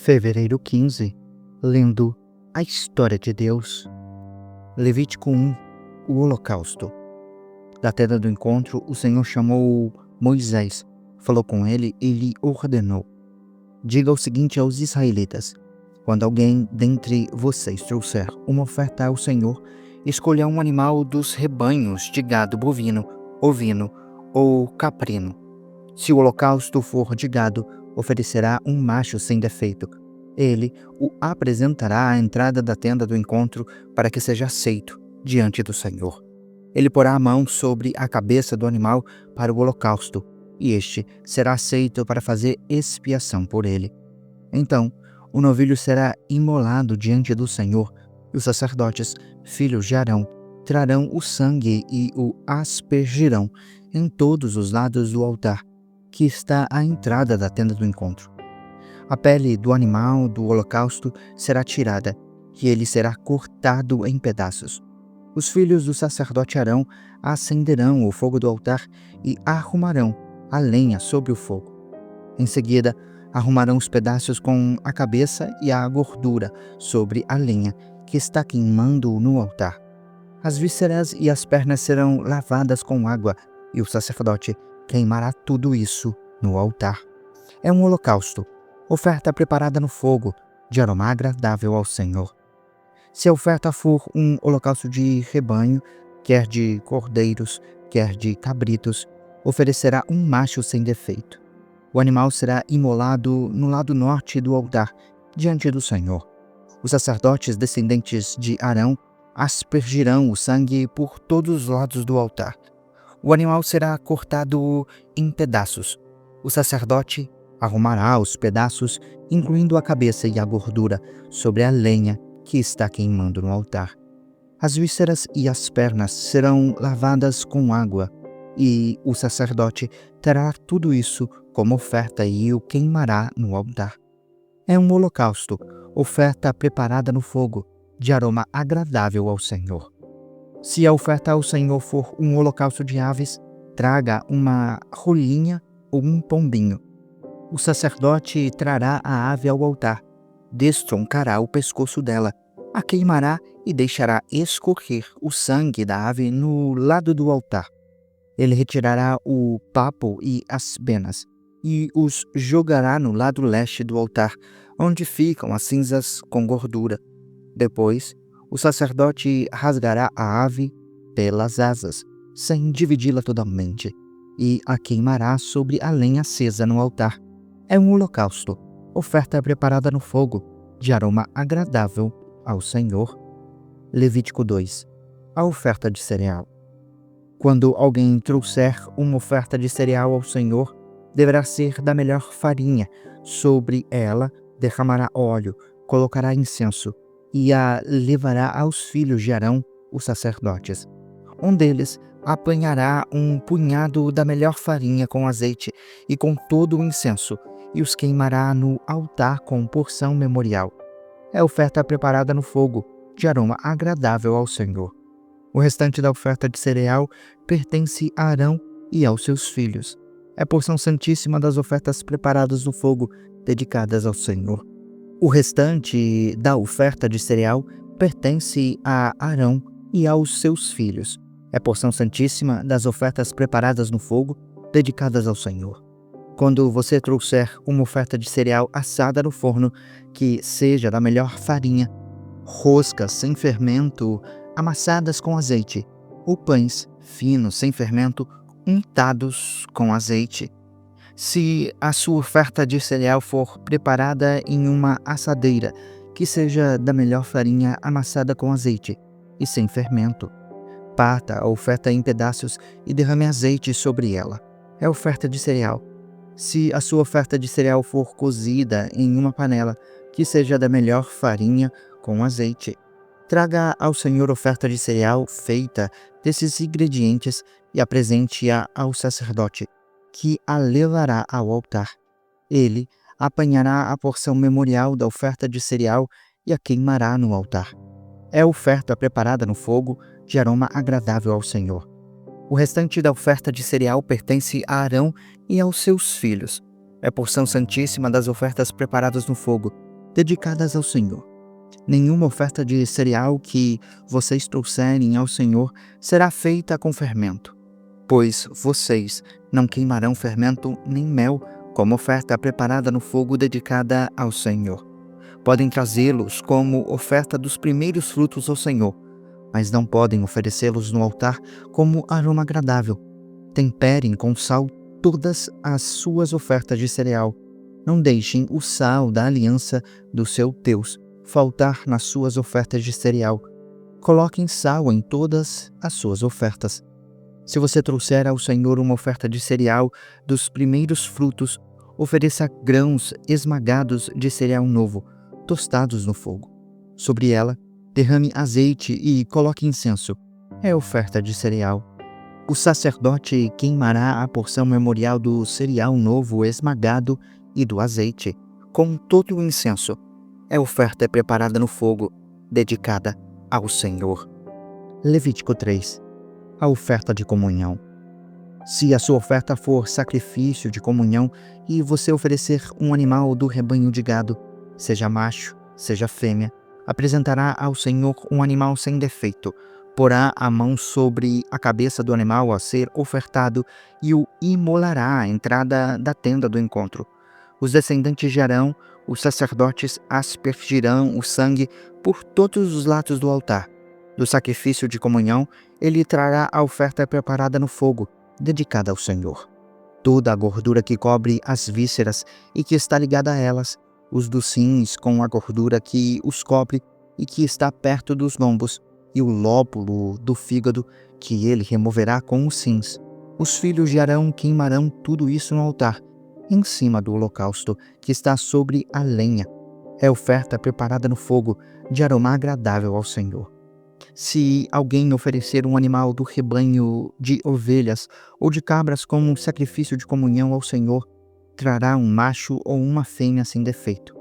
Fevereiro 15, lendo a história de Deus. Levítico 1, o holocausto. Da tenda do encontro, o Senhor chamou Moisés, falou com ele e lhe ordenou: diga o seguinte aos israelitas: quando alguém dentre vocês trouxer uma oferta ao Senhor, escolha um animal dos rebanhos de gado bovino, ovino ou caprino. Se o holocausto for de gado, oferecerá um macho sem defeito. Ele o apresentará à entrada da tenda do encontro para que seja aceito diante do Senhor. Ele porá a mão sobre a cabeça do animal para o holocausto, e este será aceito para fazer expiação por ele. Então, o novilho será imolado diante do Senhor, e os sacerdotes, filhos de Arão, trarão o sangue e o aspergirão em todos os lados do altar, que está à entrada da tenda do encontro. A pele do animal do holocausto será tirada, e ele será cortado em pedaços. Os filhos do sacerdote Arão acenderão o fogo do altar e arrumarão a lenha sobre o fogo. Em seguida, arrumarão os pedaços com a cabeça e a gordura sobre a lenha que está queimando no altar. As vísceras e as pernas serão lavadas com água, e o sacerdote queimará tudo isso no altar. É um holocausto, oferta preparada no fogo, de aroma agradável ao Senhor. Se a oferta for um holocausto de rebanho, quer de cordeiros, quer de cabritos, oferecerá um macho sem defeito. O animal será imolado no lado norte do altar, diante do Senhor. Os sacerdotes descendentes de Arão aspergirão o sangue por todos os lados do altar. O animal será cortado em pedaços. O sacerdote arrumará os pedaços, incluindo a cabeça e a gordura, sobre a lenha que está queimando no altar. As vísceras e as pernas serão lavadas com água, e o sacerdote terá tudo isso como oferta e o queimará no altar. É um holocausto, oferta preparada no fogo, de aroma agradável ao Senhor. Se a oferta ao Senhor for um holocausto de aves, traga uma rolinha ou um pombinho. O sacerdote trará a ave ao altar, destroncará o pescoço dela, a queimará e deixará escorrer o sangue da ave no lado do altar. Ele retirará o papo e as penas e os jogará no lado leste do altar, onde ficam as cinzas com gordura. Depois, o sacerdote rasgará a ave pelas asas, sem dividi-la totalmente, e a queimará sobre a lenha acesa no altar. É um holocausto, oferta preparada no fogo, de aroma agradável ao Senhor. Levítico 2. A oferta de cereal. Quando alguém trouxer uma oferta de cereal ao Senhor, deverá ser da melhor farinha. Sobre ela derramará óleo, colocará incenso e a levará aos filhos de Arão, os sacerdotes. Um deles apanhará um punhado da melhor farinha com azeite e com todo o incenso, e os queimará no altar com porção memorial. É oferta preparada no fogo, de aroma agradável ao Senhor. O restante da oferta de cereal pertence a Arão e aos seus filhos. É porção santíssima das ofertas preparadas no fogo, dedicadas ao Senhor. O restante da oferta de cereal pertence a Arão e aos seus filhos. É porção santíssima das ofertas preparadas no fogo, dedicadas ao Senhor. Quando você trouxer uma oferta de cereal assada no forno, que seja da melhor farinha, roscas sem fermento, amassadas com azeite, ou pães finos sem fermento, untados com azeite. Se a sua oferta de cereal for preparada em uma assadeira, que seja da melhor farinha amassada com azeite e sem fermento, parta a oferta em pedaços e derrame azeite sobre ela. É oferta de cereal. Se a sua oferta de cereal for cozida em uma panela, que seja da melhor farinha com azeite, traga ao Senhor oferta de cereal feita desses ingredientes e apresente-a ao sacerdote, que a levará ao altar. Ele apanhará a porção memorial da oferta de cereal e a queimará no altar. É oferta preparada no fogo, de aroma agradável ao Senhor. O restante da oferta de cereal pertence a Arão e aos seus filhos. É porção santíssima das ofertas preparadas no fogo, dedicadas ao Senhor. Nenhuma oferta de cereal que vocês trouxerem ao Senhor será feita com fermento, pois vocês não queimarão fermento nem mel como oferta preparada no fogo dedicada ao Senhor. Podem trazê-los como oferta dos primeiros frutos ao Senhor, mas não podem oferecê-los no altar como aroma agradável. Temperem com sal todas as suas ofertas de cereal. Não deixem o sal da aliança do seu Deus faltar nas suas ofertas de cereal. Coloquem sal em todas as suas ofertas. Se você trouxer ao Senhor uma oferta de cereal dos primeiros frutos, ofereça grãos esmagados de cereal novo, tostados no fogo. Sobre ela, derrame azeite e coloque incenso. É oferta de cereal. O sacerdote queimará a porção memorial do cereal novo esmagado e do azeite, com todo o incenso. É oferta preparada no fogo, dedicada ao Senhor. Levítico 3. A oferta de comunhão. Se a sua oferta for sacrifício de comunhão e você oferecer um animal do rebanho de gado, seja macho, seja fêmea, apresentará ao Senhor um animal sem defeito, porá a mão sobre a cabeça do animal a ser ofertado e o imolará à entrada da tenda do encontro. Os descendentes de Arão, os sacerdotes, aspergirão o sangue por todos os lados do altar. Do sacrifício de comunhão, ele trará a oferta preparada no fogo, dedicada ao Senhor. Toda a gordura que cobre as vísceras e que está ligada a elas, os dos rins com a gordura que os cobre e que está perto dos lombos, e o lóbulo do fígado que ele removerá com os rins. Os filhos de Arão queimarão tudo isso no altar, em cima do holocausto que está sobre a lenha. É oferta preparada no fogo, de aroma agradável ao Senhor. Se alguém oferecer um animal do rebanho de ovelhas ou de cabras como um sacrifício de comunhão ao Senhor, trará um macho ou uma fêmea sem defeito.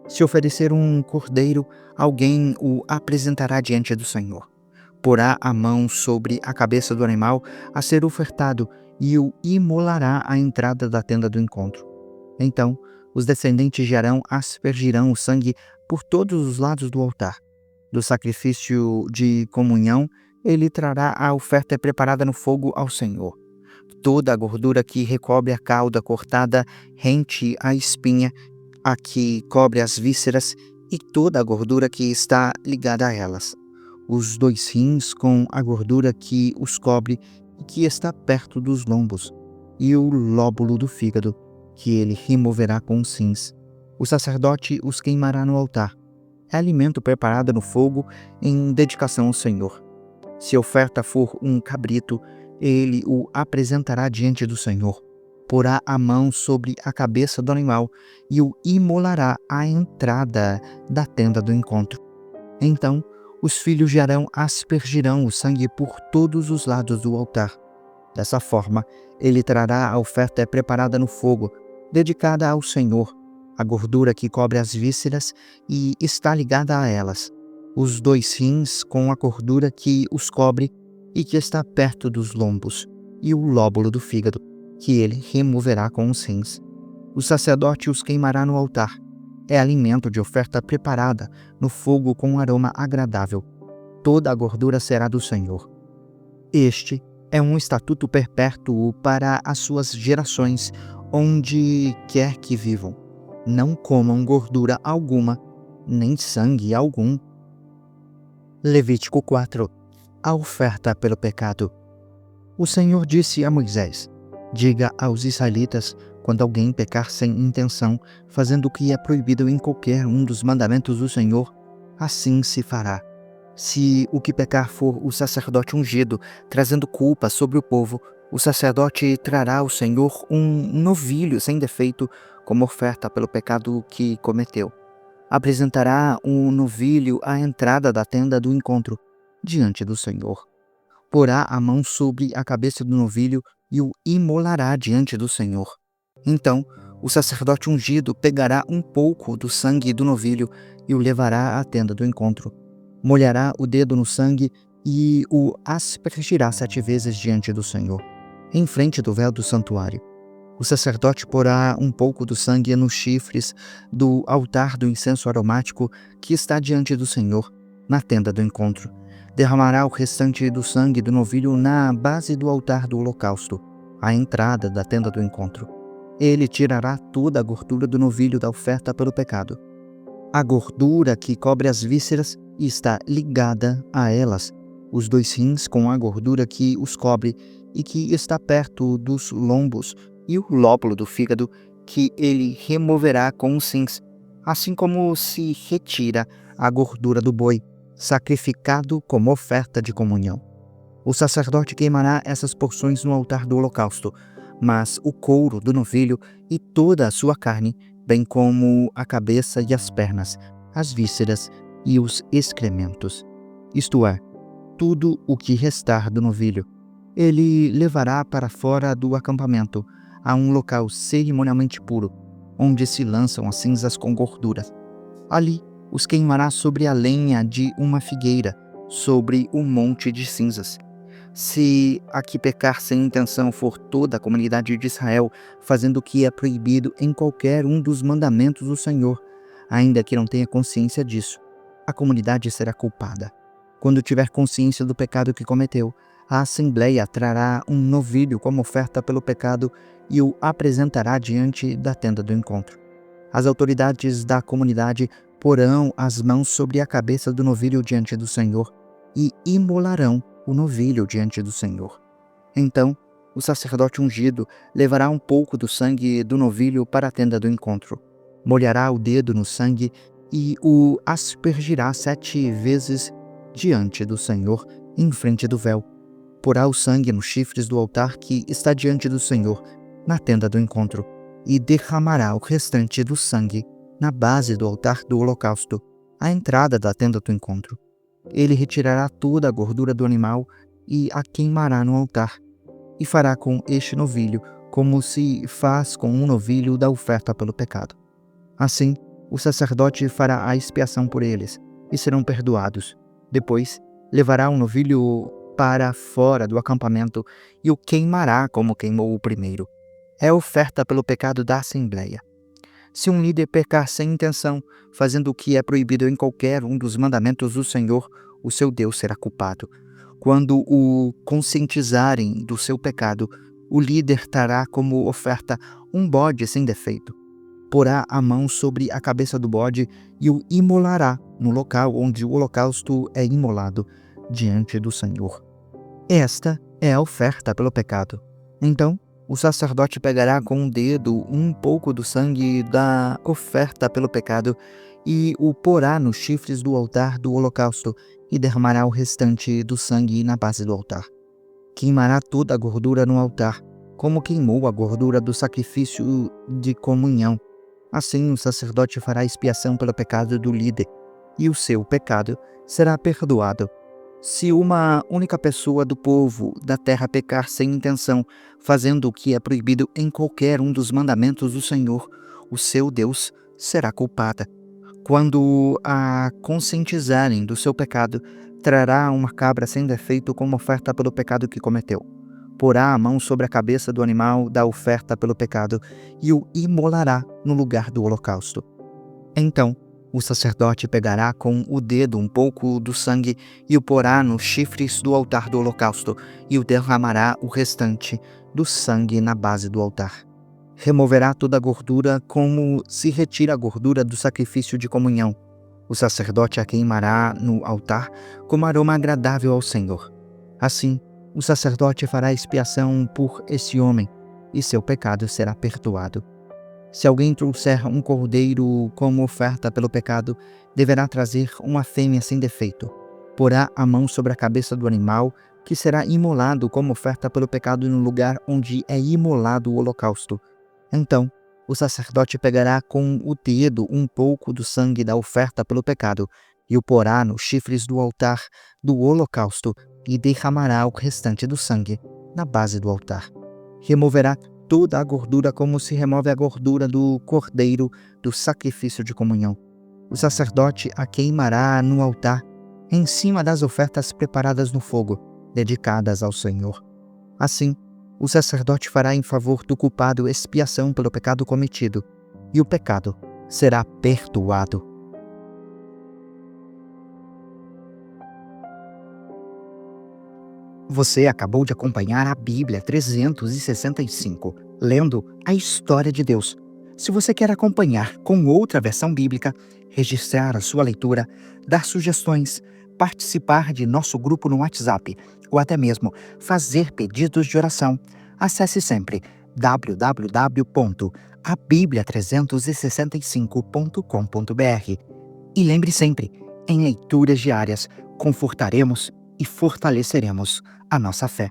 Se oferecer um cordeiro, alguém o apresentará diante do Senhor. Porá a mão sobre a cabeça do animal a ser ofertado e o imolará à entrada da tenda do encontro. Então, os descendentes de Arão aspergirão o sangue por todos os lados do altar. Do sacrifício de comunhão, ele trará a oferta preparada no fogo ao Senhor. Toda a gordura que recobre a cauda cortada rente a espinha, a que cobre as vísceras, e toda a gordura que está ligada a elas. Os dois rins com a gordura que os cobre e que está perto dos lombos, e o lóbulo do fígado, que ele removerá com os rins. O sacerdote os queimará no altar. É alimento preparado no fogo em dedicação ao Senhor. Se a oferta for um cabrito, ele o apresentará diante do Senhor. Porá a mão sobre a cabeça do animal e o imolará à entrada da tenda do encontro. Então, os filhos de Arão aspergirão o sangue por todos os lados do altar. Dessa forma, ele trará a oferta preparada no fogo, dedicada ao Senhor, a gordura que cobre as vísceras e está ligada a elas, os dois rins com a gordura que os cobre e que está perto dos lombos, e o lóbulo do fígado, que ele removerá com os rins. O sacerdote os queimará no altar. É alimento de oferta preparada no fogo com aroma agradável. Toda a gordura será do Senhor. Este é um estatuto perpétuo para as suas gerações, onde quer que vivam. Não comam gordura alguma, nem sangue algum. Levítico 4. A oferta pelo pecado. O Senhor disse a Moisés: diga aos israelitas, quando alguém pecar sem intenção, fazendo o que é proibido em qualquer um dos mandamentos do Senhor, assim se fará. Se o que pecar for o sacerdote ungido, trazendo culpa sobre o povo, o sacerdote trará ao Senhor um novilho sem defeito, como oferta pelo pecado que cometeu. Apresentará um novilho à entrada da tenda do encontro, diante do Senhor. Porá a mão sobre a cabeça do novilho e o imolará diante do Senhor. Então, o sacerdote ungido pegará um pouco do sangue do novilho e o levará à tenda do encontro. Molhará o dedo no sangue e o aspergirá 7 vezes diante do Senhor, em frente do véu do santuário. O sacerdote porá um pouco do sangue nos chifres do altar do incenso aromático que está diante do Senhor, na tenda do encontro. Derramará o restante do sangue do novilho na base do altar do holocausto, à entrada da tenda do encontro. Ele tirará toda a gordura do novilho da oferta pelo pecado. A gordura que cobre as vísceras está ligada a elas, os 2 rins com a gordura que os cobre e que está perto dos lombos, e o lóbulo do fígado, que ele removerá com os rins, assim como se retira a gordura do boi, sacrificado como oferta de comunhão. O sacerdote queimará essas porções no altar do holocausto, mas o couro do novilho e toda a sua carne, bem como a cabeça e as pernas, as vísceras e os excrementos, isto é, tudo o que restar do novilho, ele levará para fora do acampamento, a um local cerimonialmente puro, onde se lançam as cinzas com gordura. Ali os queimará sobre a lenha de uma figueira, sobre um monte de cinzas. Se a que pecar sem intenção for toda a comunidade de Israel, fazendo o que é proibido em qualquer um dos mandamentos do Senhor, ainda que não tenha consciência disso, a comunidade será culpada. Quando tiver consciência do pecado que cometeu, a Assembleia trará um novilho como oferta pelo pecado e o apresentará diante da tenda do encontro. As autoridades da comunidade porão as mãos sobre a cabeça do novilho diante do Senhor e imolarão o novilho diante do Senhor. Então, o sacerdote ungido levará um pouco do sangue do novilho para a tenda do encontro, molhará o dedo no sangue e o aspergirá 7 vezes diante do Senhor, em frente do véu. Porá o sangue nos chifres do altar que está diante do Senhor, na tenda do encontro, e derramará o restante do sangue na base do altar do holocausto, à entrada da tenda do encontro. Ele retirará toda a gordura do animal e a queimará no altar, e fará com este novilho como se faz com um novilho da oferta pelo pecado. Assim, o sacerdote fará a expiação por eles, e serão perdoados. Depois, levará o novilho para fora do acampamento e o queimará como queimou o primeiro. É a oferta pelo pecado da Assembleia. Se um líder pecar sem intenção, fazendo o que é proibido em qualquer um dos mandamentos do Senhor, o seu Deus será culpado. Quando o conscientizarem do seu pecado, o líder trará como oferta um bode sem defeito. Porá a mão sobre a cabeça do bode e o imolará no local onde o holocausto é imolado, diante do Senhor. Esta é a oferta pelo pecado. Então, o sacerdote pegará com um dedo um pouco do sangue da oferta pelo pecado e o porá nos chifres do altar do holocausto e derramará o restante do sangue na base do altar. Queimará toda a gordura no altar, como queimou a gordura do sacrifício de comunhão. Assim o sacerdote fará expiação pelo pecado do líder, e o seu pecado será perdoado. Se uma única pessoa do povo da terra pecar sem intenção, fazendo o que é proibido em qualquer um dos mandamentos do Senhor, o seu Deus será culpada. Quando a conscientizarem do seu pecado, trará uma cabra sem defeito como oferta pelo pecado que cometeu. Porá a mão sobre a cabeça do animal da oferta pelo pecado e o imolará no lugar do holocausto. Então, o sacerdote pegará com o dedo um pouco do sangue e o porá nos chifres do altar do holocausto e o derramará o restante do sangue na base do altar. Removerá toda a gordura como se retira a gordura do sacrifício de comunhão. O sacerdote a queimará no altar como aroma agradável ao Senhor. Assim, o sacerdote fará expiação por esse homem e seu pecado será perdoado. Se alguém trouxer um cordeiro como oferta pelo pecado, deverá trazer uma fêmea sem defeito. Porá a mão sobre a cabeça do animal, que será imolado como oferta pelo pecado no lugar onde é imolado o holocausto. Então, o sacerdote pegará com o dedo um pouco do sangue da oferta pelo pecado e o porá nos chifres do altar do holocausto e derramará o restante do sangue na base do altar. Removerá toda a gordura como se remove a gordura do cordeiro do sacrifício de comunhão. O sacerdote a queimará no altar, em cima das ofertas preparadas no fogo, dedicadas ao Senhor. Assim, O sacerdote fará em favor do culpado expiação pelo pecado cometido, e o pecado será perdoado. Você acabou de acompanhar a Bíblia 365, lendo a história de Deus. Se você quer acompanhar com outra versão bíblica, registrar a sua leitura, dar sugestões, participar de nosso grupo no WhatsApp ou até mesmo fazer pedidos de oração, acesse sempre www.abiblia365.com.br. E lembre sempre, em leituras diárias, confortaremos e fortaleceremos a nossa fé.